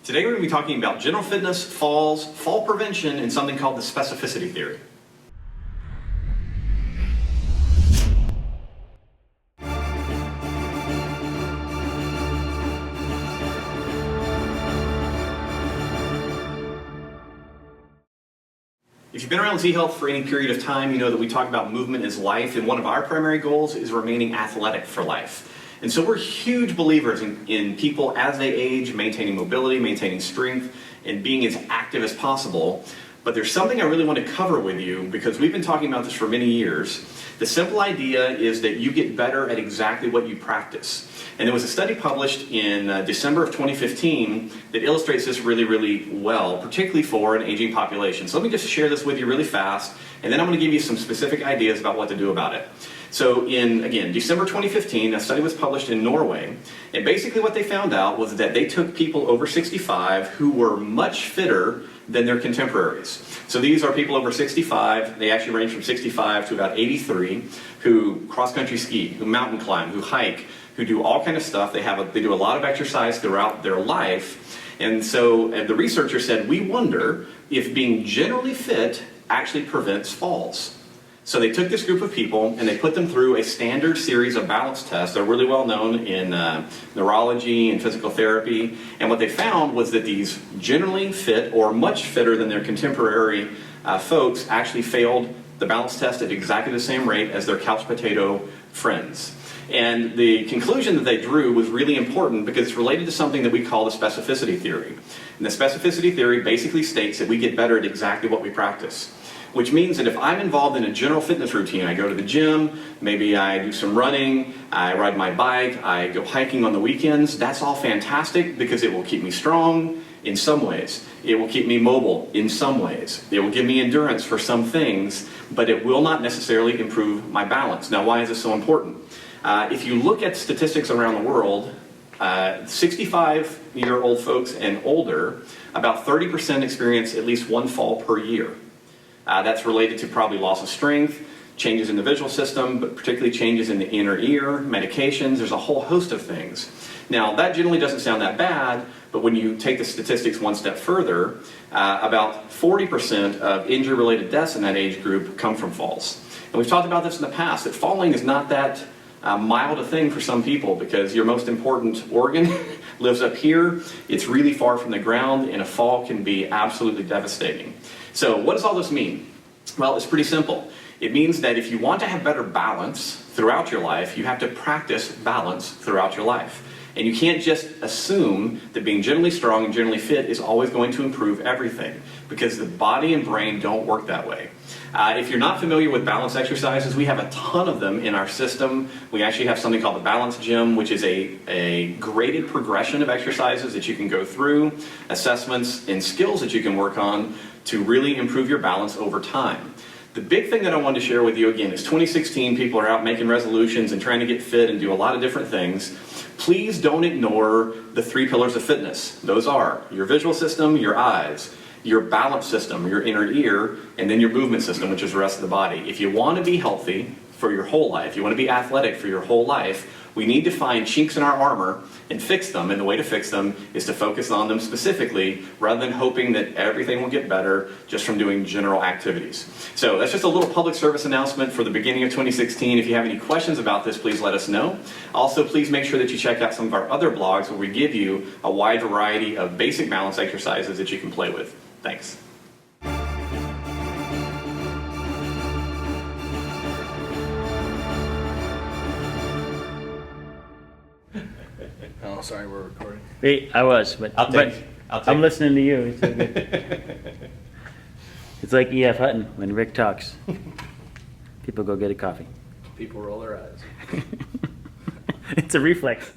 Today we're going to be talking about general fitness, falls, fall prevention, and something called the specificity theory. If you've been around Z-Health for any period of time, you know that we talk about movement is life, and one of our primary goals is remaining athletic for life. And so we're huge believers in people as they age, maintaining mobility, maintaining strength, and being as active as possible. But there's something I really want to cover with you because we've been talking about this for many years. The simple idea is that you get better at exactly what you practice. And there was a study published in December of 2015 that illustrates this really, really well, particularly for an aging population. So let me just share this with you really fast, and then I'm going to give you some specific ideas about what to do about it. So in, again, December 2015, a study was published in Norway, and basically what they found out was that they took people over 65 who were much fitter than their contemporaries. So these are people over 65, they actually range from 65 to about 83, who cross-country ski, who mountain climb, who hike, who do all kind of stuff. They do a lot of exercise throughout their life. And so the researcher said, we wonder if being generally fit actually prevents falls. So they took this group of people and they put them through a standard series of balance tests. They're really well known in neurology and physical therapy. And what they found was that these generally fit or much fitter than their contemporary folks actually failed the balance test at exactly the same rate as their couch potato friends. And the conclusion that they drew was really important because it's related to something that we call the specificity theory. And the specificity theory basically states that we get better at exactly what we practice. Which means that if I'm involved in a general fitness routine, I go to the gym, maybe I do some running, I ride my bike, I go hiking on the weekends, that's all fantastic because it will keep me strong in some ways. It will keep me mobile in some ways. It will give me endurance for some things, but it will not necessarily improve my balance. Now, why is this so important? If you look at statistics around the world, 65-year-old folks and older, about 30% experience at least one fall per year. That's related to probably loss of strength, changes in the visual system, but particularly changes in the inner ear, medications, there's a whole host of things. Now, that generally doesn't sound that bad, but when you take the statistics one step further, about 40% of injury-related deaths in that age group come from falls. And we've talked about this in the past, that falling is not that mild a thing for some people because your most important organ lives up here, it's really far from the ground, and a fall can be absolutely devastating. So what does all this mean? Well, it's pretty simple. It means that if you want to have better balance throughout your life, you have to practice balance throughout your life. And you can't just assume that being generally strong and generally fit is always going to improve everything, because the body and brain don't work that way. If you're not familiar with balance exercises, we have a ton of them in our system. We actually have something called the Balance Gym, which is a graded progression of exercises that you can go through, assessments and skills that you can work on to really improve your balance over time. The big thing that I wanted to share with you again is 2016, people are out making resolutions and trying to get fit and do a lot of different things. Please don't ignore the 3 pillars of fitness. Those are your visual system, your eyes, your balance system, your inner ear, and then your movement system, which is the rest of the body. If you want to be healthy for your whole life, you want to be athletic for your whole life, we need to find chinks in our armor and fix them, and the way to fix them is to focus on them specifically rather than hoping that everything will get better just from doing general activities. So that's just a little public service announcement for the beginning of 2016. If you have any questions about this, please let us know. Also, please make sure that you check out some of our other blogs where we give you a wide variety of basic balance exercises that you can play with. Thanks. Oh, sorry, we're recording. Wait, I was, but I'm listening to you. It's so good. It's like E.F. Hutton when Rick talks. People go get a coffee. People roll their eyes. It's a reflex.